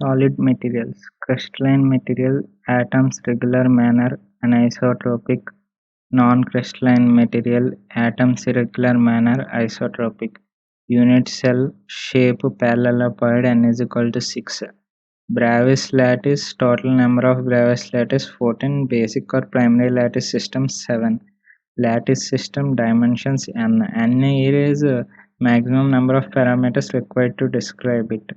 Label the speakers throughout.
Speaker 1: Solid materials, crystalline material, atoms regular manner, anisotropic, non-crystalline material, atoms irregular manner, isotropic. Unit cell shape parallelopoid n is equal to 6. Bravais lattice, total number of Bravais lattice 14, basic or primary lattice system 7. Lattice system dimensions n. N is maximum number of parameters required to describe it.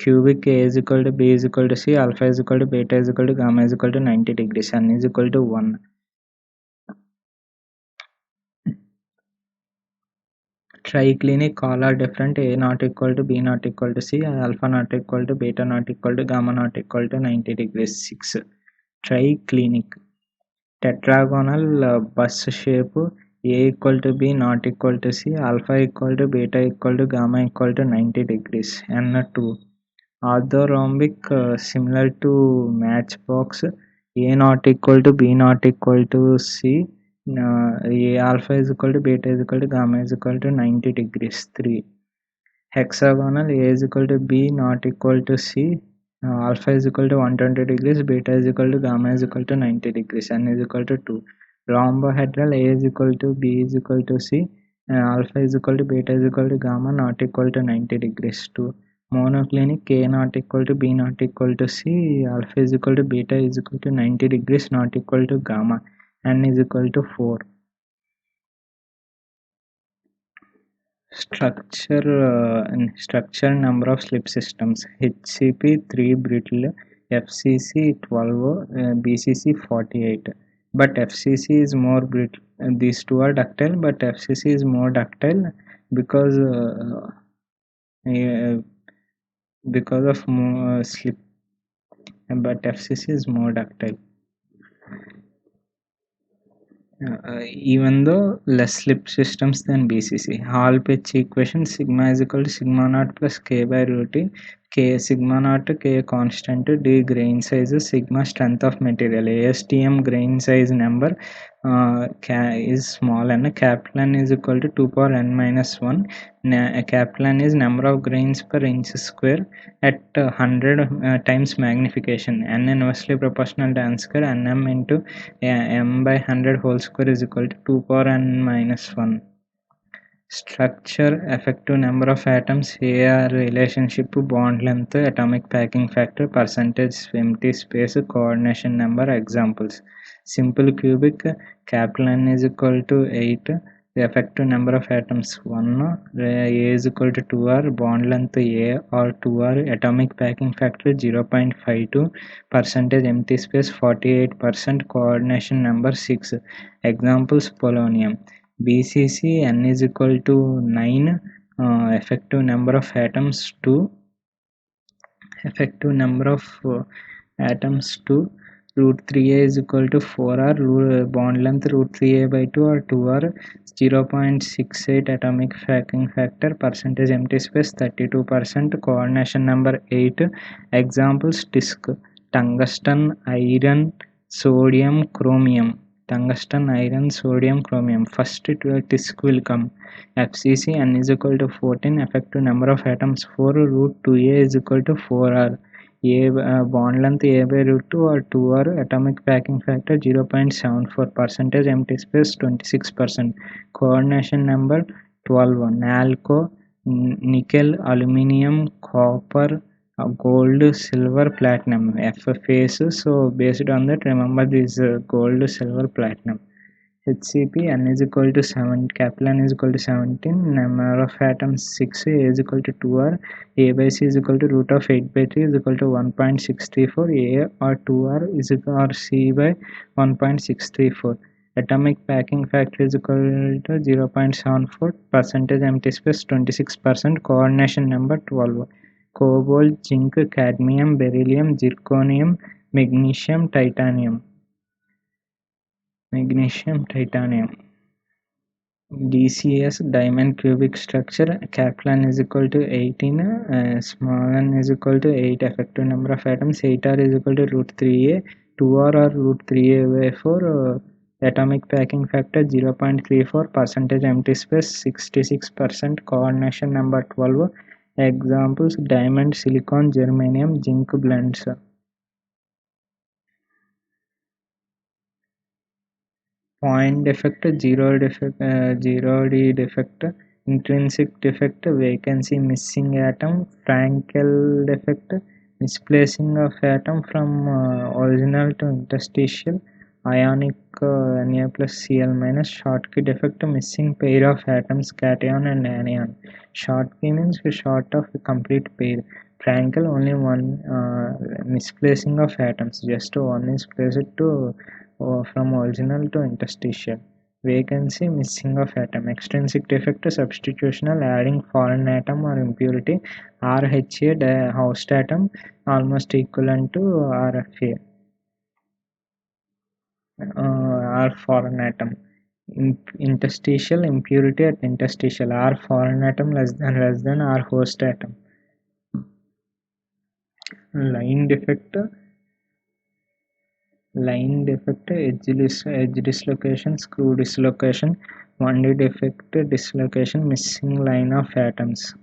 Speaker 1: Cubic A is equal to B is equal to C, alpha is equal to beta is equal to gamma is equal to 90 degrees, N is equal to 1. Triclinic, all are different, A not equal to B not equal to C, alpha not equal to beta not equal to gamma not equal to 90 degrees. 6. Triclinic. Tetragonal bus shape, A equal to B not equal to C, alpha equal to beta equal to gamma equal to 90 degrees. N2. Orthorhombic, similar to matchbox, A not equal to B not equal to C, A alpha is equal to beta is equal to gamma is equal to 90 degrees. 3. Hexagonal, A is equal to B not equal to C, alpha is equal to 120 degrees, beta is equal to gamma is equal to 90 degrees, N is equal to 2. Rhombohedral, A is equal to B is equal to C, alpha is equal to beta is equal to gamma not equal to 90 degrees. 2. Monoclinic, A not equal to B not equal to C, alpha is equal to beta is equal to 90 degrees not equal to gamma, N is equal to 4. Structure number of slip systems: HCP 3 brittle, FCC 12, BCC 48. But FCC is more brittle. These two are ductile, but FCC is more ductile because uh, because of more slip. But FCC is more ductile. Even though less slip systems than BCC. Hall pitch equation: sigma is equal to sigma naught plus K by root T. K sigma naught, K constant, D grain size, sigma strength of material. ASTM grain size number is small and capital N is equal to 2 power n minus 1. Capital N is number of grains per inch square at 100 times magnification. N inversely proportional to n square, Nm into m by 100 whole square is equal to 2 power n minus 1. Structure, effective number of atoms, AR relationship, bond length, atomic packing factor, percentage empty space, coordination number. Examples: simple cubic, capital N is equal to 8, the effective number of atoms 1, A is equal to 2R, bond length A or 2R, atomic packing factor 0.52, percentage empty space 48%, coordination number 6. Examples: polonium. BCC N is equal to 9, effective number of atoms 2, effective number of atoms 2, root 3a is equal to 4r, bond length root 3a by 2 or 2r, 0.68 atomic packing factor, percentage empty space 32%, coordination number 8. Examples: disc, tungsten, iron, sodium, chromium. Tungsten, iron, sodium, chromium. First disc will come. FCC N is equal to 14, effective number of atoms 4, root 2a is equal to 4r. A bond length A by root 2 or 2r, atomic packing factor 0.74, percentage empty space 26%, coordination number 12. Nalco, nickel, aluminium, copper, gold, silver, platinum. F phase, so based on that remember this gold, silver, platinum. HCP N is equal to 7, capital N is equal to 17, number of atoms 6, A is equal to 2R, A by C is equal to root of 8 by 3 is equal to 1.634, A or 2R is equal or C by 1.634. Atomic packing factor is equal to 0.74, percentage empty space 26%, coordination number 12. Cobalt, zinc, cadmium, beryllium, zirconium, magnesium, titanium. DCS, diamond cubic structure, capital N is equal to 18, small n is equal to 8, effective number of atoms 8R is equal to root 3a, 2R or root 3a by 4, atomic packing factor 0.34, percentage empty space 66%, coordination number 12. Examples: diamond, silicon, germanium, zinc blends. Point defect, zero D defect, intrinsic defect, vacancy, missing atom, Frankel defect, misplacing of atom from original to interstitial, ionic Na plus Cl minus, Schottky defect, missing pair of atoms, cation and anion. Schottky means short of a complete pair. Frankel only one misplacing of atoms, just one is placed to from original to interstitial. Vacancy, missing of atom. Extrinsic defect, substitutional, adding foreign atom or impurity. RHA, host atom, almost equivalent to RFA, R foreign atom. Interstitial, impurity at interstitial. R foreign atom less than R host atom. Line defect, edge dislocation, screw dislocation, 1D defect, dislocation, missing line of atoms.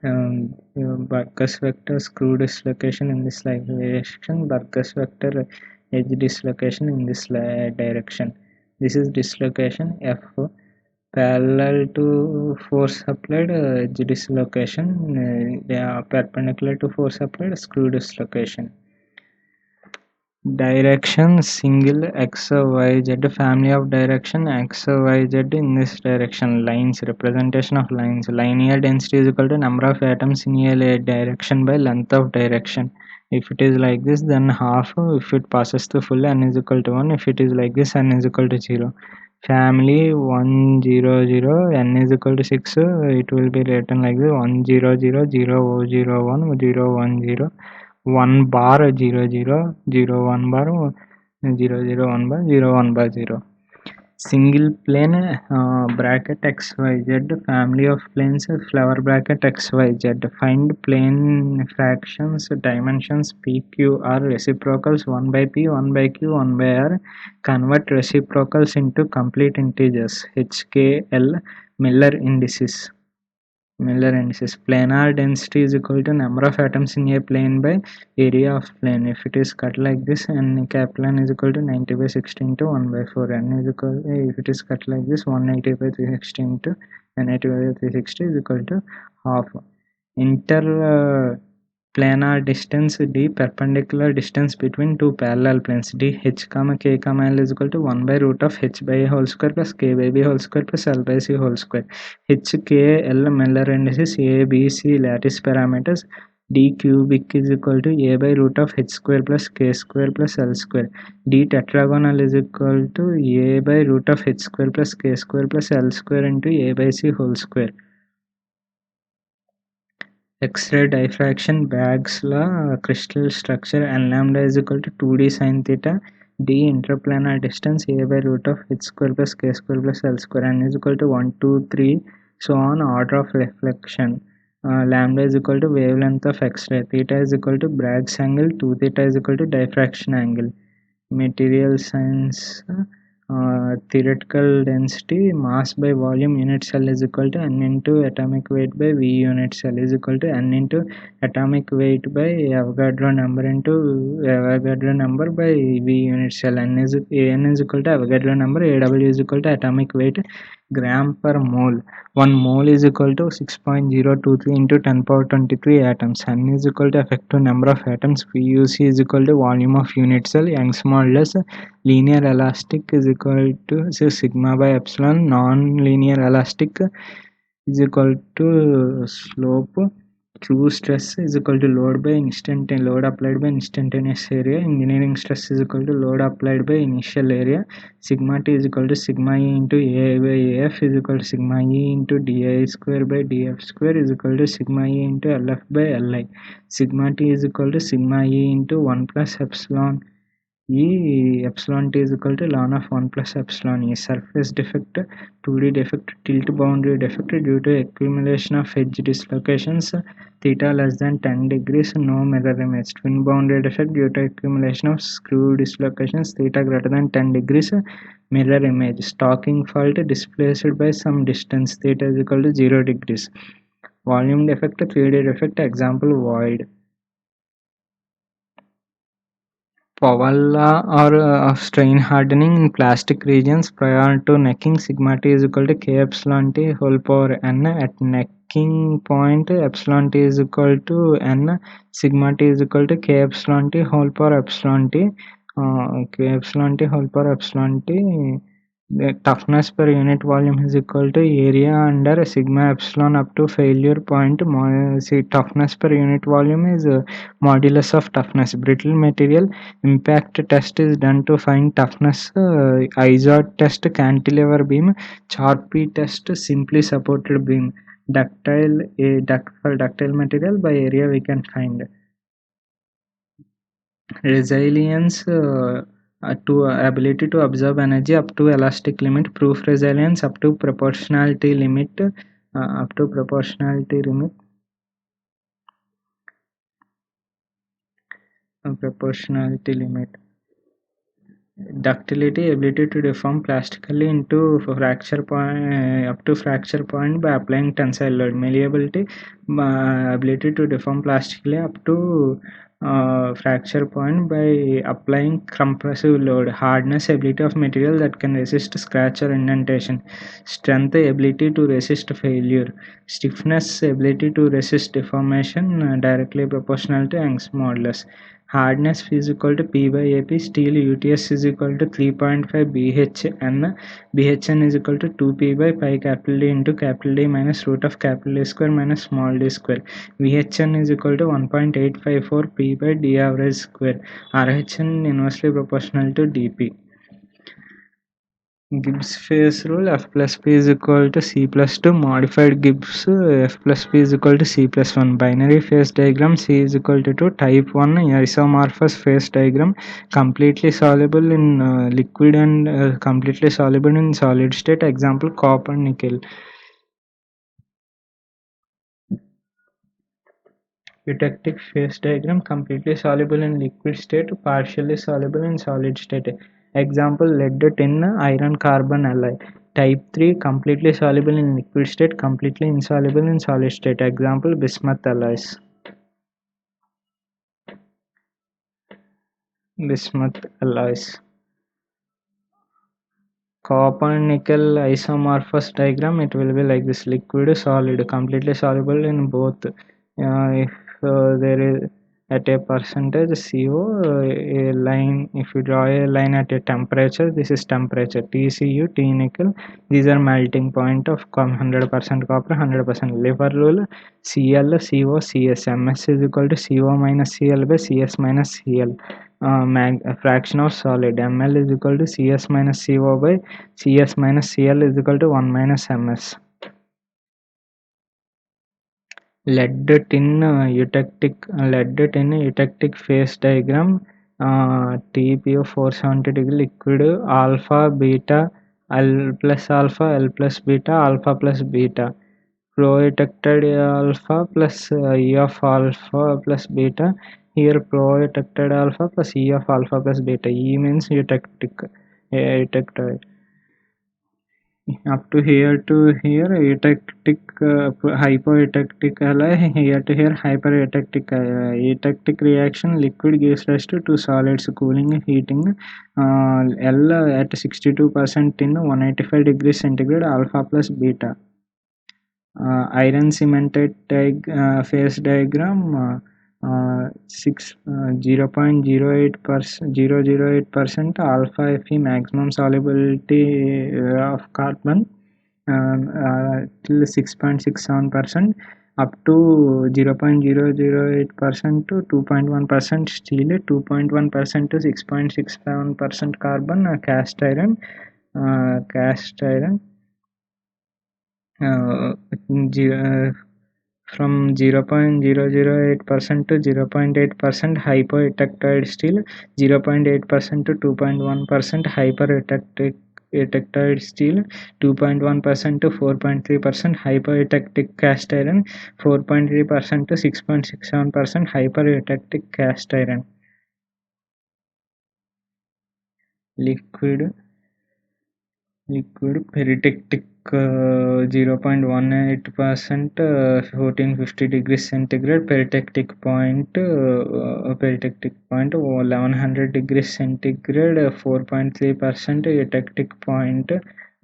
Speaker 1: Burgers vector, screw dislocation in this direction, Burgers vector, edge dislocation in this direction. This is dislocation F. Parallel to force applied, edge dislocation, they are perpendicular to force applied, screw dislocation. Direction, single x y z, family of direction x y z in this direction. Lines, representation of lines. Linear density is equal to number of atoms in a direction by length of direction. If it is like this, then half. If it passes to full, n is equal to 1. If it is like this, n is equal to 0. Family 1 0 0, n is equal to 6. It will be written like this: 1 0 0 0 0 1 0 1 0 1 bar 0 0 0 1 bar 0 0 1 bar 0 1 bar 0. Single plane, bracket xyz, family of planes, flower bracket xyz. Find plane fractions, dimensions pq are reciprocals 1 by p, 1 by q, 1 by r. Convert reciprocals into complete integers. HKL, Miller indices. Planar density is equal to number of atoms in a plane by area of plane. If it is cut like this, n capital N is equal to 90 by 16 to 1 by 4. N is equal, if it is cut like this, 180 by 360 into n80 by 360 is equal to half. Inter planar distance d, perpendicular distance between two parallel planes. D h comma k comma l is equal to 1 by root of h by a whole square plus k by b whole square plus l by c whole square. H, k, l Miller indices, a, b, c lattice parameters. D cubic is equal to a by root of h square plus k square plus l square. D tetragonal is equal to a by root of h square plus k square plus l square into a by c whole square. X-ray diffraction, Bragg's law, crystal structure, n lambda is equal to 2d sine theta. D interplanar distance, a by root of h square plus k square plus l square, n is equal to 1 2 3, so on. Order of reflection, lambda is equal to wavelength of X-ray, theta is equal to Bragg's angle, 2 theta is equal to diffraction angle. Material science, theoretical density, mass by volume unit cell is equal to n into atomic weight by V unit cell is equal to n into atomic weight by Avogadro number into Avogadro number by V unit cell. N is equal to Avogadro number, AW is equal to atomic weight gram per mole. 1 mole is equal to 6.023 into 10 power 23 atoms. N is equal to effective number of atoms. VUC is equal to volume of unit cell. Young's modulus, linear elastic is equal to sigma by epsilon. Non-linear elastic is equal to slope. True stress is equal to load applied by instantaneous area. Engineering stress is equal to load applied by initial area. Sigma T is equal to sigma E into A by AF is equal to sigma E into dI square by dF square is equal to sigma E into LF by Li. Sigma T is equal to sigma E into 1 plus epsilon E epsilon t is equal to ln of 1 plus epsilon E. Surface defect, 2D defect, tilt boundary defect due to accumulation of edge dislocations, theta less than 10 degrees, no mirror image. Twin boundary defect due to accumulation of screw dislocations, theta greater than 10 degrees, mirror image. Stocking fault displaced by some distance, theta is equal to 0 degrees. Volume defect, 3D defect, example void. Powell-law or of strain hardening in plastic regions prior to necking, sigma t is equal to k epsilon t whole power n. At necking point, epsilon t is equal to n, sigma t is equal to k epsilon t whole power epsilon t, k epsilon t whole power epsilon t. The toughness per unit volume is equal to area under sigma epsilon up to failure point. See, toughness per unit volume is modulus of toughness. Brittle material impact test is done to find toughness. ISOT test cantilever beam. Charpy test simply supported beam. For ductile material by area we can find. Resilience to ability to absorb energy up to elastic limit. Proof resilience up to proportionality limit. Up to proportionality limit. Proportionality limit. Ductility, ability to deform plastically into fracture point up to fracture point by applying tensile load. Malleability, ability to deform plastically up to fracture point by applying compressive load. Hardness, ability of material that can resist scratch or indentation. Strength, ability to resist failure. Stiffness, ability to resist deformation, directly proportional to Young's modulus. Hardness is equal to P by AP. Steel UTS is equal to 3.5 BHN. BHN is equal to 2P by pi capital D into capital D minus root of capital D square minus small d square. VHN is equal to 1.854 P by D average square. RHN inversely proportional to DP. Gibbs phase rule, F plus P is equal to C plus 2. Modified Gibbs, F plus P is equal to C plus 1. Binary phase diagram, C is equal to 2. Type 1 isomorphous phase diagram, completely soluble in liquid and completely soluble in solid state. Example, copper nickel. Eutectic phase diagram, completely soluble in liquid state, partially soluble in solid state. Example, lead, tin, iron, carbon alloy. Type 3, completely soluble in liquid state, completely insoluble in solid state. Example, bismuth alloys. Bismuth alloys. Copper nickel isomorphous diagram, it will be like this: liquid, solid, completely soluble in both. If there is at a percentage CO, a line, if you draw a line at a temperature, this is temperature, TCU, T nickel, these are melting point of 100% copper, 100% liver rule. Cl, CO, CS. MS is equal to CO minus Cl by CS minus Cl. Fraction of solid, ml is equal to cs minus co by cs minus cl is equal to 1 minus ms. Lead tin eutectic phase diagram, TPO 470 degree liquid, alpha beta, L plus alpha, L plus beta, alpha plus beta. Pro-ejected alpha plus E of alpha plus beta. Here pro-ejected alpha plus E of alpha plus beta. E means eutectoid. Up to here to here eutectic, hypoeutectic alloy, here to here hypereutectic. Eutectic reaction, liquid gives rise to two solids, cooling, heating. L at 62% in 185 degrees centigrade, alpha plus beta. Iron cemented phase diagram, 0.08% alpha Fe maximum solubility of carbon, till 6.67%, up to 0.008% to 2.1% steel, 2.1% to 6.67% carbon, cast iron, cast iron, uh, from 0.008% to 0.8% hypoelectroid steel, 0.8% to 2.1% hyperelectroid steel, 2.1% to 4.3% hypoelectric cast iron, 4.3% to 6.67% hyperelectric cast iron. Liquid peritectic 0.18%, 1450 degrees centigrade, peritectic point 1100 degrees centigrade, 4.3%, eutectic point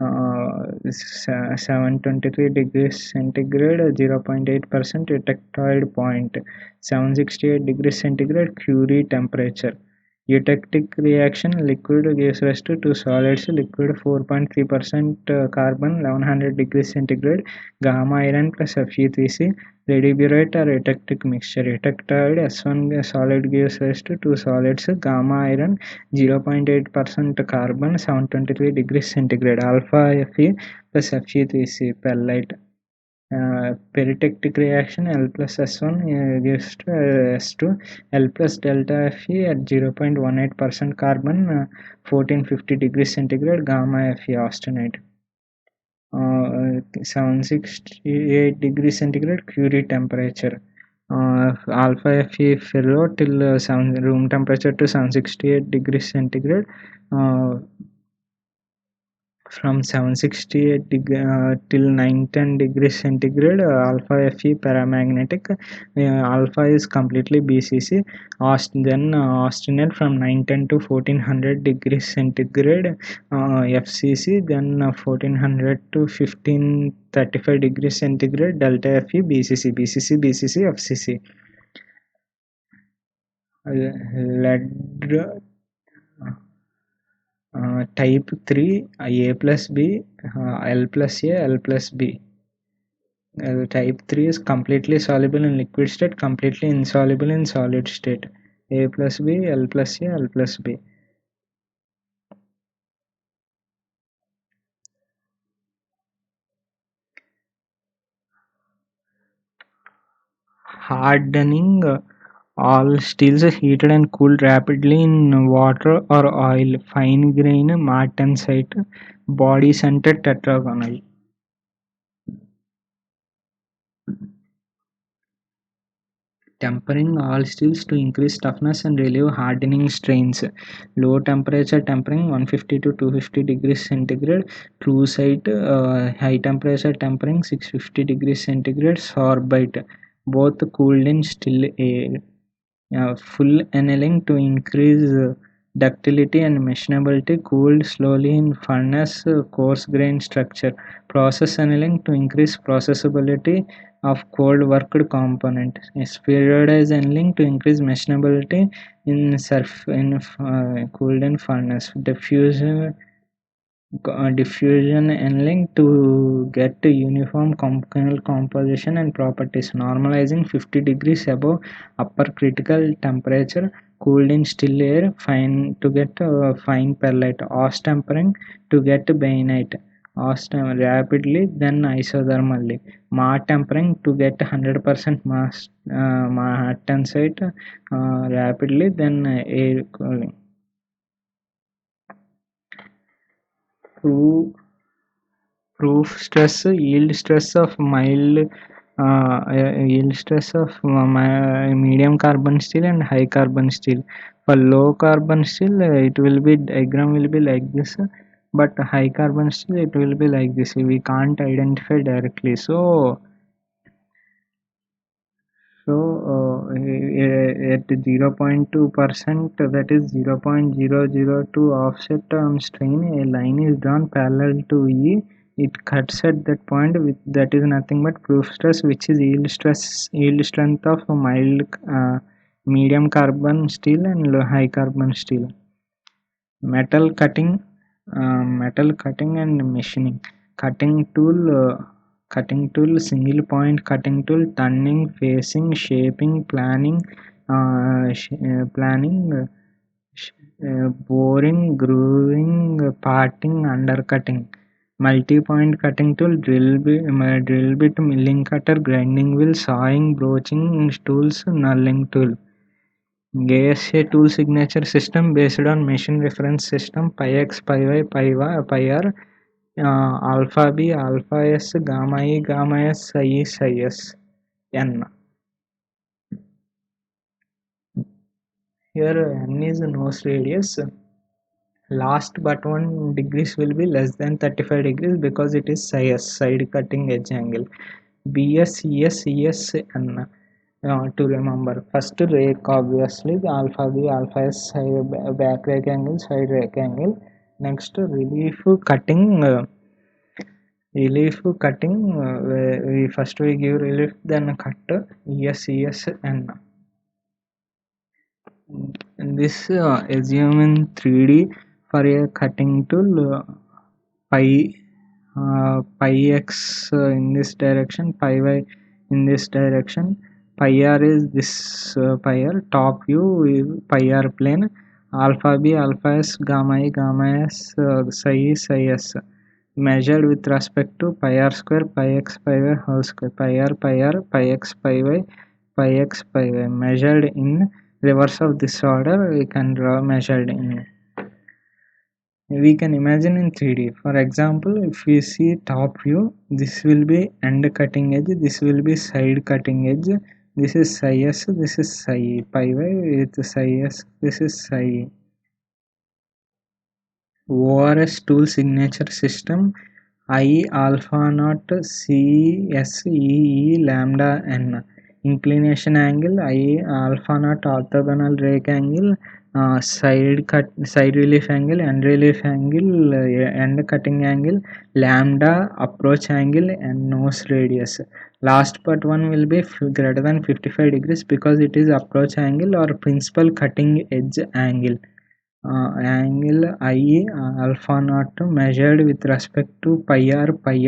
Speaker 1: 723 degrees centigrade, 0.8%, eutectoid point 768 degrees centigrade, Curie temperature. Eutectic reaction, liquid gives rise to two solids, liquid 4.3% carbon, 1100 degrees centigrade, gamma iron plus Fe3C, radiburate or eutectic mixture. Eutectoid S1 solid gives rise to two solids, gamma iron 0.8% carbon, 723 degrees centigrade, alpha Fe plus Fe3C, perlite. Peritectic reaction, L plus S1 gives to S2, L plus delta Fe at 0.18% carbon, 1450 degrees centigrade, gamma Fe austenite. 768 degrees centigrade Curie temperature. Alpha Fe ferro till room temperature to 768 degrees centigrade. From 768 till 910 degrees centigrade, alpha Fe paramagnetic, alpha is completely BCC. Then austenite from 910 to 1400 degrees centigrade, FCC, then 1400 to 1535 degrees centigrade, delta Fe, BCC, FCC. Lead type 3, A plus B, L plus A, L plus B. Type 3 is completely soluble in liquid state, completely insoluble in solid state. A plus B, L plus A, L plus B. Hardening, all steels heated and cooled rapidly in water or oil, fine grain martensite, body centered tetragonal. Tempering all steels to increase toughness and relieve hardening strains. Low temperature tempering 150 to 250 degrees centigrade. True site, high temperature tempering 650 degrees centigrade. Sorbite, both cooled in still air. Full annealing to increase ductility and machinability, cooled slowly in furnace, coarse grain structure. Process annealing to increase processability of cold worked component. Periodized annealing to increase machinability in cooled in furnace. Diffusion annealing to get uniform chemical composition and properties. Normalizing 50 degrees above upper critical temperature, cooled in still air, fine to get fine perlite. Ost tempering to get bainite. Rapidly, then isothermally. Ma tempering to get 100% mass martensite rapidly, then air cooling. Proof stress, yield stress of medium carbon steel and high carbon steel. For low carbon steel, it will be diagram will be like this, but high carbon steel it will be like this. We can't identify directly. At 0.2%, that is 0.002 offset on strain, a line is drawn parallel to E. It cuts at that point with that is nothing but proof stress, which is yield strength of mild medium carbon steel and low high carbon steel. Metal cutting, and machining. Cutting tool, single point cutting tool, turning, facing, shaping, planning, boring, grooving, parting, undercutting. Multi-point cutting tool, drill bit, milling cutter, grinding wheel, sawing, broaching tools, knurling tool. ASA tool signature system based on machine reference system pi x, pi y, pi r, alpha b, alpha s, gamma e, gamma s, psi e, psi s, n. Here n is nose radius. Last but 1 degrees will be less than 35 degrees because it is side cutting edge angle. BS, ES, ES, N. To remember, first rake obviously the alpha B, alpha S, back rake angle, side rake angle. Next relief cutting. We first we give relief, then cut. ES, ES, N. This assume in 3D for a cutting tool. Pi pi x in this direction, pi y in this direction, pi r is this pi r, top view pi r plane, alpha b, alpha s, gamma e, gamma s, psi e, psi s, measured with respect to pi r square, pi x, pi y whole square, pi r, pi x, pi y, pi x, pi y, measured in reverse of this order. We can draw measured in, we can imagine in 3D. For example, if we see top view, this will be end cutting edge, this will be side cutting edge, this is psi s, this is psi e, pi y with psi s, this is psi e. ORS tool signature system I alpha naught C S E E lambda n. Inclination angle I alpha naught orthogonal rake angle, side relief angle, end relief angle, end cutting angle, lambda approach angle, and nose radius. Last part one will be greater than 55 degrees because it is approach angle or principal cutting edge angle. Angle I alpha naught measured with respect to pi r. Pi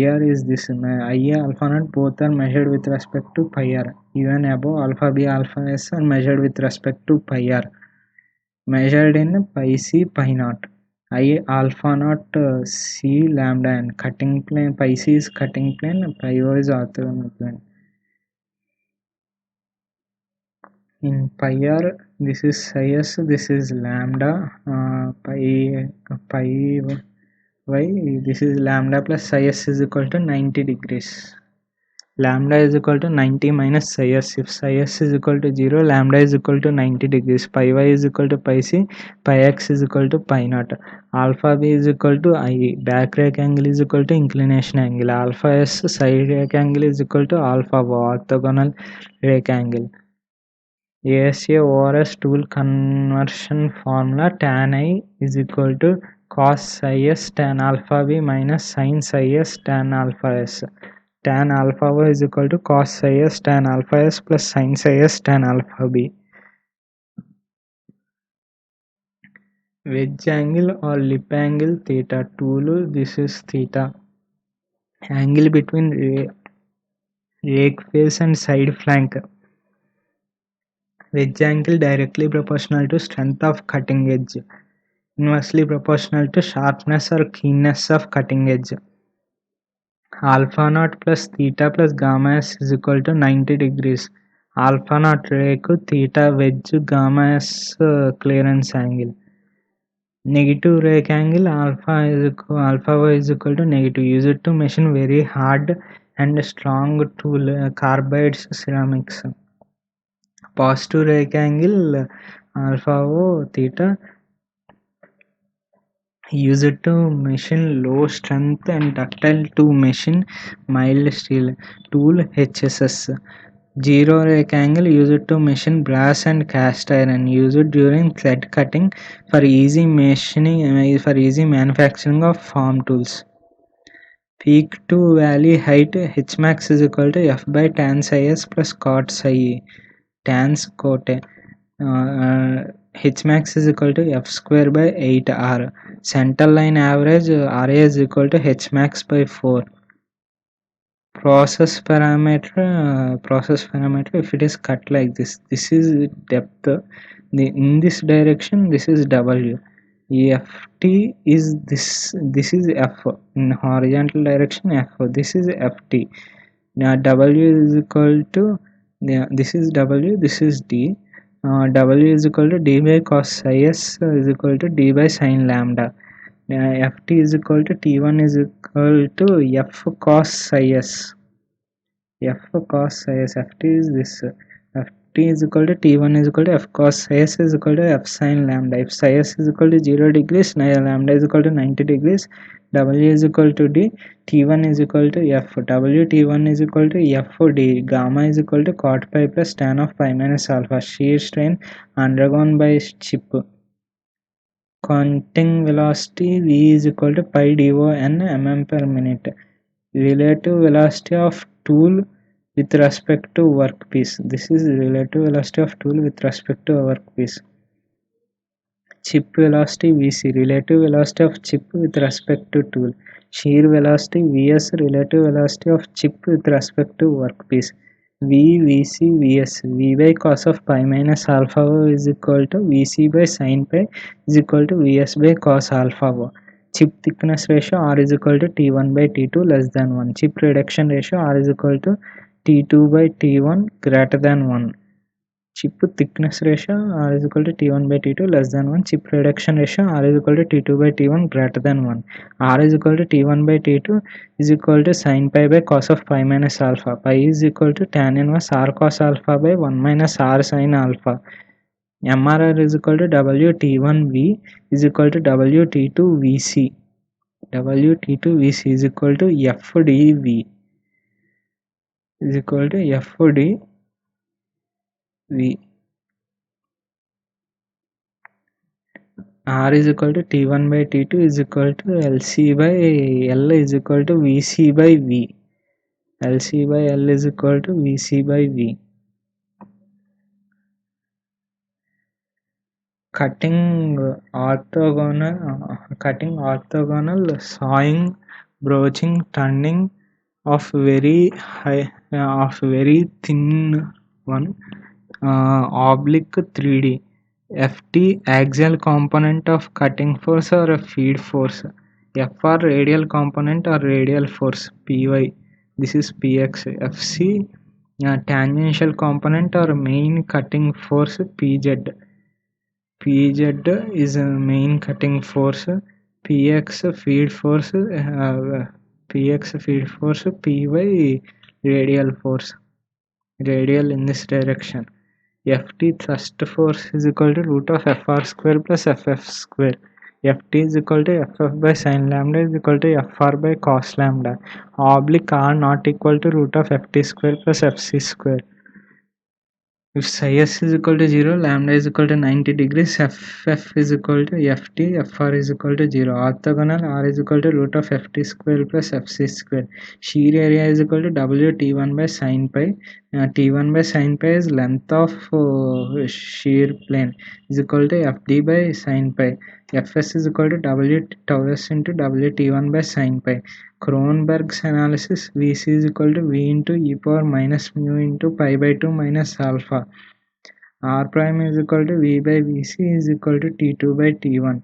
Speaker 1: r is this, I alpha naught both are measured with respect to pi r. Even above alpha b, alpha s are measured with respect to pi r. Measured in pi c, pi naught. I alpha naught c lambda and cutting plane, pi c is cutting plane, pi o is orthogonal plane. In pi r, this is psi s, this is lambda, pi y, this is lambda plus psi s is equal to 90 degrees. Lambda is equal to 90 minus psi s. If psi s is equal to 0, lambda is equal to 90 degrees. Pi y is equal to pi c, pi x is equal to pi naught. Alpha b is equal to I. Back rake angle is equal to inclination angle. Alpha s side rake angle is equal to alpha orthogonal rake angle. ASA ORS tool conversion formula, tan I is equal to cos psi s tan alpha b minus sin psi s tan alpha s. Tan alpha y is equal to cos psi s tan alpha s plus sin psi s tan alpha b. Wedge angle or lip angle theta tool, this is theta. Angle between rake face and side flank. Wedge angle directly proportional to strength of cutting edge, inversely proportional to sharpness or keenness of cutting edge. Alpha naught plus theta plus gamma s is equal to 90 degrees. Alpha naught rake, theta wedge, gamma s clearance angle. Negative rake angle alpha y is equal to negative. Use it to machine very hard and strong tool, carbides, ceramics. Positive rake angle alpha o theta, use it to machine low strength and ductile to machine mild steel tool HSS. Zero rake angle, use it to machine brass and cast iron. Use it during thread cutting for easy machining, for easy manufacturing of farm tools. Peak to valley height H max is equal to F by tan psi s plus cot psi e. Tans cote. H max is equal to F square by 8R. Center line average RA is equal to H max by 4. Process parameter, if it is cut like this is depth, in this direction this is W. ft is this is f in horizontal direction f, this is ft. Now w is equal to, yeah, this is w, this is d. W is equal to d by cos psi s is equal to d by sin lambda. Ft is equal to t1 is equal to f cos psi s. F cos psi s, ft is this, ft is equal to t1 is equal to f cos psi s is equal to f sin lambda. If psi s is equal to 0 degrees, lambda is equal to 90 degrees, w is equal to d, t1 is equal to f, w t1 is equal to f d, gamma is equal to cot pi plus tan of pi minus alpha. Shear strain undergone by chip. Counting velocity v is equal to pi do n mm per minute. Relative velocity of tool with respect to workpiece. This is relative velocity of tool with respect to a workpiece. Chip velocity Vc, relative velocity of chip with respect to tool. Shear velocity Vs, relative velocity of chip with respect to workpiece. Vc, Vs, V by cos of pi minus alpha is equal to Vc by sin pi is equal to Vs by cos alpha. Chip thickness ratio R is equal to T1 by T2 less than 1. Chip reduction ratio R is equal to T2 by T1 greater than 1. Chip thickness ratio R is equal to T1 by T2 less than 1. Chip reduction ratio R is equal to T2 by T1 greater than 1. R is equal to T1 by T2 is equal to sin pi by cos of pi minus alpha. Pi is equal to tan inverse R cos alpha by 1 minus R sin alpha. MRR is equal to WT1V is equal to WT2VC. WT2VC is equal to FDV is equal to FDV. R is equal to T1 by T2 is equal to LC by L is equal to VC by V. LC by L is equal to VC by V. Cutting orthogonal, sawing, broaching, turning of very high, of very thin one, oblique 3D. Ft axial component of cutting force or a feed force. Fr radial component or radial force. Py, this is px. Fc tangential component or main cutting force. Pz. Pz is a main cutting force. Px feed force. Px feed force. Py radial force. Radial in this direction. Ft thrust force is equal to root of Fr square plus Ff square. Ft is equal to Ff by sin lambda is equal to Fr by cos lambda. Oblique R not equal to root of Ft square plus Fc square. If psi s is equal to 0, lambda is equal to 90 degrees, Ff is equal to Ft, Fr is equal to 0. Orthogonal R is equal to root of Ft square plus Fc square. Shear area is equal to Wt1 by sin pi. T1 by sin pi is length of shear plane is equal to Fd by sin pi. Fs is equal to W tau s into Wt1 by sin pi. Kronberg's analysis Vc is equal to V into e power minus mu into pi by 2 minus alpha. R prime is equal to V by Vc is equal to T2 by T1.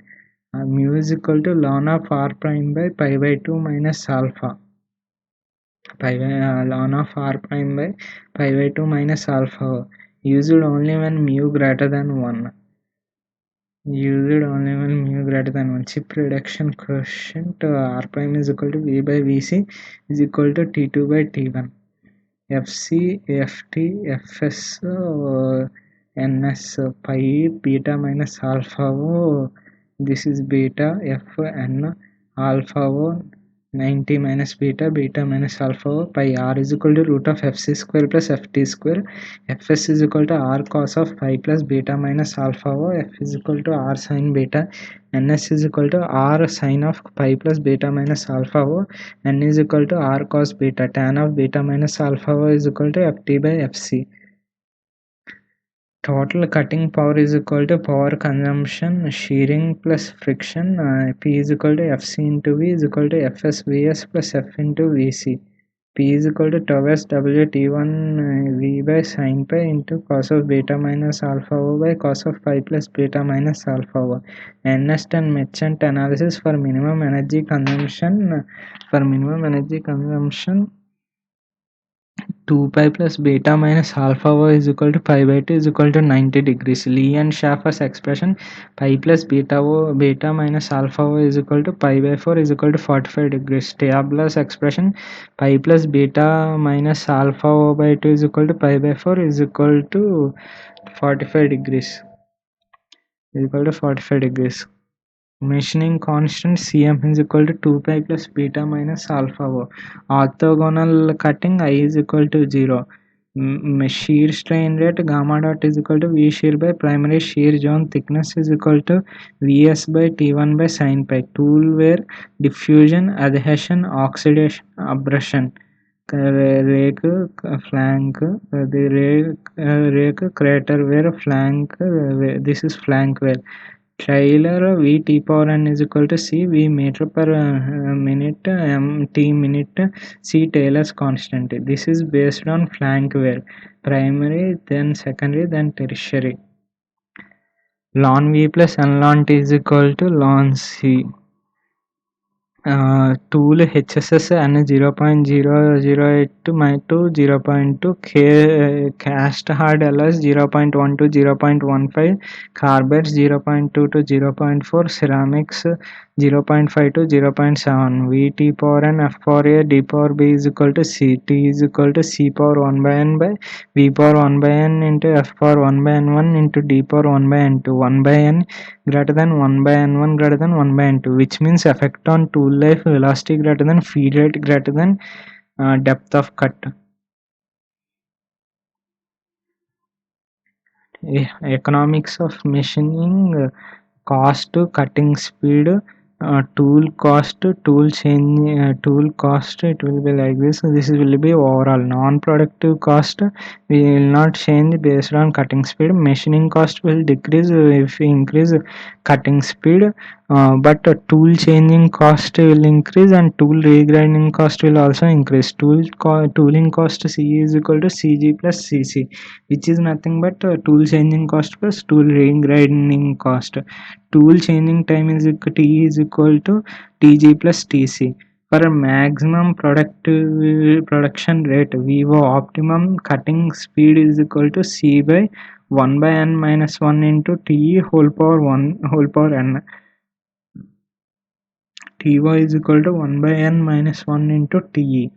Speaker 1: Mu is equal to ln of R prime by pi by 2 minus alpha. Ln of R prime by pi by 2 minus alpha. Used only when mu greater than 1. Used only when mu greater than 1. Chip reduction coefficient R prime is equal to V by Vc is equal to T2 by T1. Fc, Ft, Fs, Ns, pi beta minus alpha, this is beta, Fn, alpha, 90 minus beta, beta minus alpha, pi r is equal to root of Fc square plus Ft square. Fs is equal to r cos of pi plus beta minus alpha, F is equal to r sin beta, Ns is equal to r sin of pi plus beta minus alpha, N is equal to r cos beta, tan of beta minus alpha is equal to Ft by Fc. Total cutting power is equal to power consumption, shearing plus friction. P is equal to Fc into V is equal to Fs Vs plus F into Vc. P is equal to tau s W T1 V by sin pi into cos of beta minus alpha O by cos of pi plus beta minus alpha O. Nernst and Merchant analysis for minimum energy consumption. For minimum energy consumption, 2 pi plus beta minus alpha O is equal to pi by 2 is equal to 90 degrees. Lee and Schaffer's expression pi plus beta minus alpha O is equal to pi by 4 is equal to 45 degrees. Stabler's expression pi plus beta minus alpha O by 2 is equal to pi by 4 is equal to 45 degrees. Is equal to 45 degrees. Machining constant Cm is equal to 2 pi plus beta minus alpha O. Orthogonal cutting I is equal to 0. Shear strain rate gamma dot is equal to V shear by primary shear zone thickness is equal to Vs by T1 by sin pi. Tool wear, diffusion, adhesion, oxidation, abrasion. Rake, flank, the rake, crater wear, flank, this is flank wear. Taylor V T power n is equal to C V meter per minute m t minute C Taylor's constant. This is based on flank wear, primary, then secondary, then tertiary. Ln V plus n ln T is equal to ln C. Tool HSS and 0.008 to 0.2 cast hard alloys 0.1 to 0.15 carbides 0.2 to 0.4 ceramics 0.5 to 0.7 VT power n F power A D power B is equal to C. T is equal to C power 1 by n by V power 1 by n into F power 1 by n1 into D power 1 by n2. 1 by n greater than 1 by n1 greater than 1 by n2, which means effect on tool life, velocity greater than feed rate greater than depth of cut. Economics of machining, cost, cutting speed, tool cost, tool change, tool cost, it will be like this. This will be overall. Non-productive cost will not change based on cutting speed. Machining cost will decrease if we increase cutting speed, but tool changing cost will increase and tool regrinding cost will also increase. Tooling cost C is equal to CG plus CC, which is nothing but tool changing cost plus tool regrinding cost. Tool changing time is T is equal to Tg plus Tc. For maximum production rate, VO optimum cutting speed is equal to C by 1 by n minus 1 into Te whole power 1 whole power n. Ty is equal to 1 by n minus 1 into Te.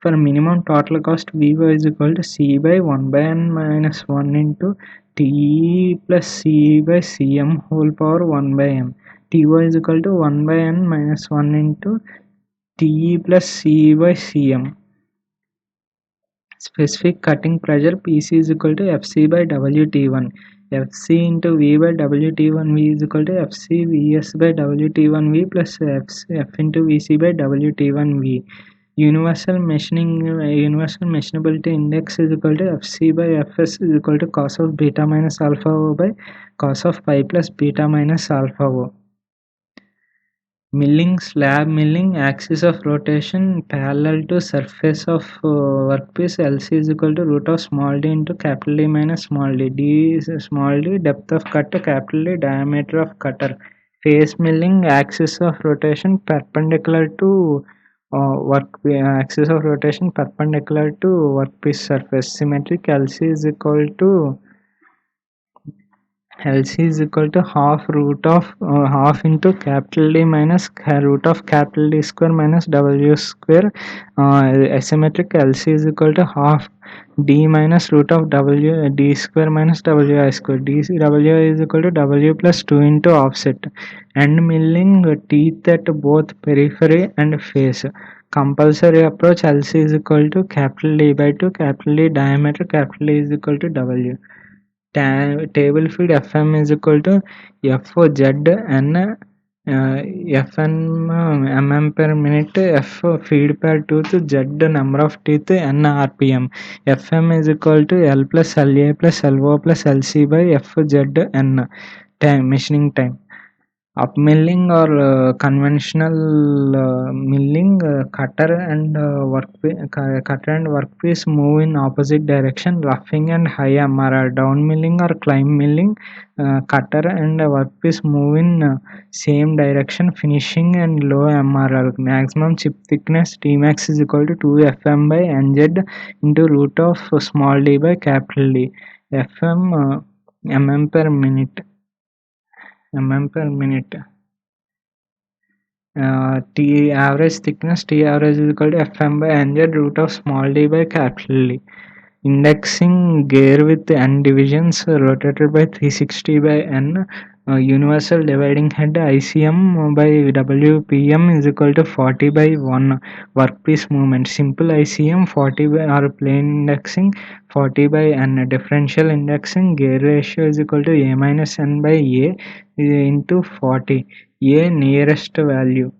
Speaker 1: For minimum total cost, Vy is equal to C by 1 by n minus 1 into Te plus C by Cm whole power 1 by m. Ty is equal to 1 by n minus 1 into Te plus C by Cm. Specific cutting pressure Pc is equal to Fc by Wt1. Fc into V by Wt1V is equal to Fc Vs by Wt1V plus F into Vc by Wt1V. Universal machinability index is equal to Fc by Fs is equal to cos of beta minus alpha O by cos of pi plus beta minus alpha O. Milling, slab milling, axis of rotation parallel to surface of workpiece. LC is equal to root of small d into capital D minus small d. D is small d, depth of cut, capital D, diameter of cutter. Face milling, axis of rotation perpendicular to axis of rotation perpendicular to workpiece surface. Symmetric, LC is equal to half root of half into capital D minus root of capital D square minus W square. Asymmetric, LC is equal to half D minus root of W D square minus WI square. W is equal to W plus 2 into offset. End milling, teeth at both periphery and face. Compulsory approach, LC is equal to capital D by 2, capital D diameter, capital D is equal to W. Table feed Fm is equal to F(Z)N Fn mm per minute, F feed per tooth, Z number of teeth, N RPM. Fm is equal to L plus La plus Lo plus Lc by Fzn. Time, machining time. Upmilling or conventional milling, cutter and workpiece move in opposite direction. Roughing and high MRR. Down milling or climb milling, cutter and workpiece move in same direction. Finishing and low MRR. Maximum chip thickness Tmax is equal to 2 fm by nz into root of small d by capital D. Fm mm per minute. T average thickness T average is equal to Fm by nz root of small d by capital D. Indexing gear with n divisions rotated by 360 by n. Universal dividing head ICM by WPM is equal to 40 by 1 workpiece movement. Simple ICM 40 by or plane indexing 40 by n. Differential indexing gear ratio is equal to A minus n by A into 40. A nearest value.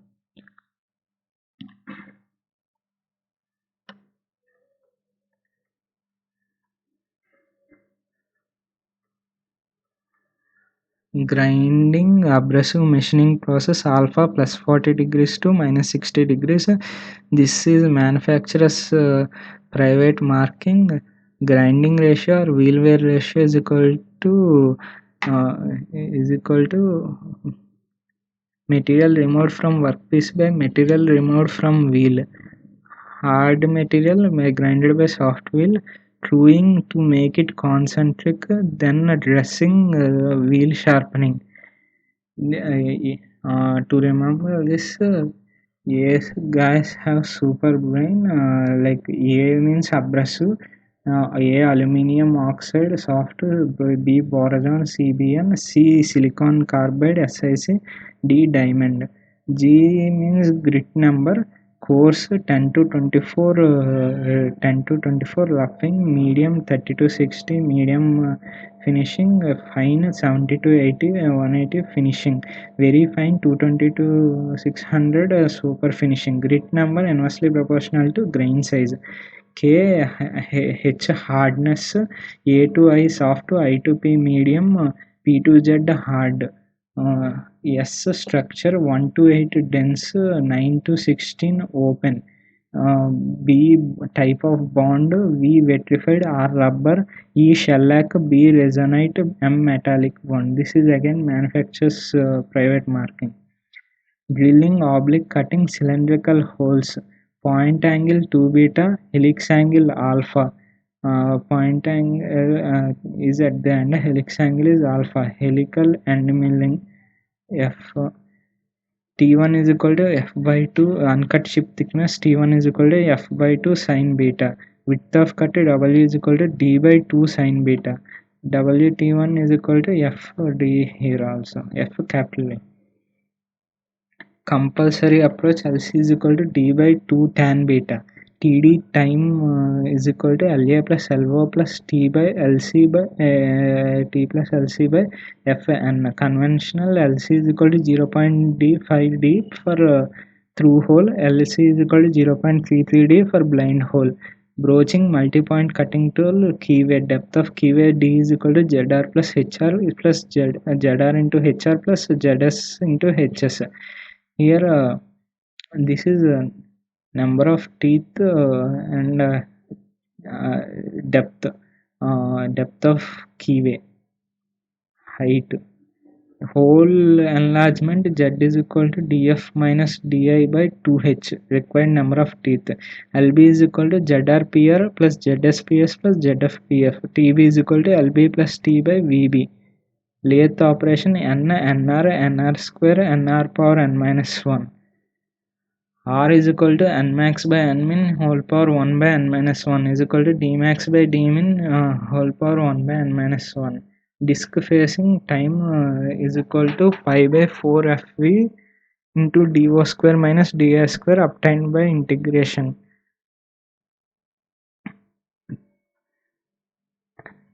Speaker 1: Grinding abrasive machining process alpha plus 40 degrees to minus 60 degrees. This is manufacturer's private marking. Grinding ratio or wheel wear ratio is equal to uh, material removed from workpiece by material removed from wheel. Hard material grinded by soft wheel, truing to make it concentric, then dressing, wheel sharpening. To remember this, yes, guys have super brain. Like A means abrasive, A aluminum oxide, soft, B boron, CBN, C silicon carbide, SiC, D diamond. G means grit number, coarse 10 to 24, 10 to 24 roughing, medium 30 to 60, medium finishing, fine 70 to 80, 180 finishing, very fine 220 to 600, super finishing. Grit number inversely proportional to grain size. K H hardness, A to I soft, to I to P medium, P to Z hard. S structure 1 to 8 dense, 9 to 16 open. uh, B type of bond, V vitrified, R rubber, E shellac, B resonite, M metallic bond. This is again manufacturer's private marking. Drilling oblique cutting cylindrical holes. Point angle 2 beta, helix angle alpha. Point angle is at the end, helix angle is alpha. Helical end milling F. T1 is equal to F by 2 uncut chip thickness. T1 is equal to F by 2 sin beta. Width of cut W is equal to D by 2 sin beta. WT1 is equal to F D here also. F capital A. Compulsory approach LC is equal to D by 2 tan beta. TD time is equal to LA plus LO plus T by LC by T plus LC by Fn. Conventional LC is equal to 0.5 D for through hole. LC is equal to 0.33 D for blind hole. Broaching multi-point cutting tool keyway. Depth of keyway D is equal to ZR plus HR plus ZR into HR plus ZS into HS. Here this is number of teeth and uh, depth depth of keyway, height. Hole enlargement Z is equal to df minus di by 2h, required number of teeth. Lb is equal to zrpr plus zsps plus zfpf. Tb is equal to lb plus t by vb. Lathe operation n nr nr square nr power n minus 1. R is equal to n max by n min whole power 1 by n minus 1 is equal to d max by d min whole power 1 by n minus 1. Disk facing time is equal to pi by 4 fv into do square minus di square obtained by integration.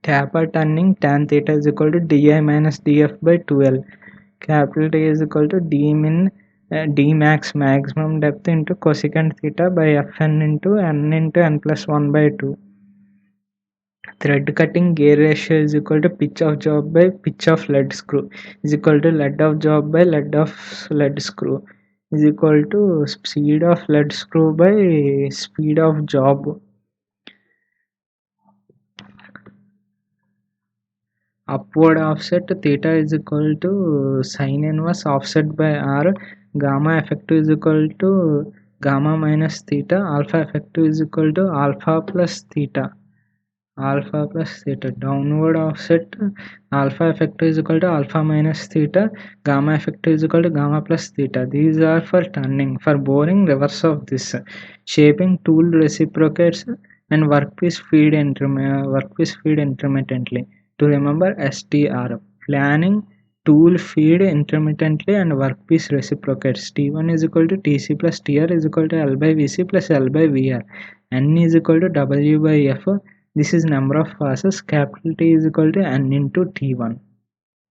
Speaker 1: Taper turning tan theta is equal to di minus df by 2l. Capital T is equal to d min d max maximum depth into cosecant theta by fn into n plus 1 by 2. Thread cutting gear ratio is equal to pitch of job by pitch of lead screw is equal to lead of job by lead of lead screw is equal to speed of lead screw by speed of job. Upward offset theta is equal to sine inverse offset by r. Gamma effective is equal to gamma minus theta. Alpha effective is equal to alpha plus theta. Alpha plus theta. Downward offset alpha effective is equal to alpha minus theta. Gamma effective is equal to gamma plus theta. These are for turning. For boring, reverse of this. Shaping tool reciprocates and workpiece feed intermittently. To remember STR, planning, tool feed intermittently and workpiece reciprocates. T1 is equal to TC plus TR is equal to L by VC plus L by VR. N is equal to W by F. This is number of passes. Capital T is equal to N into T1.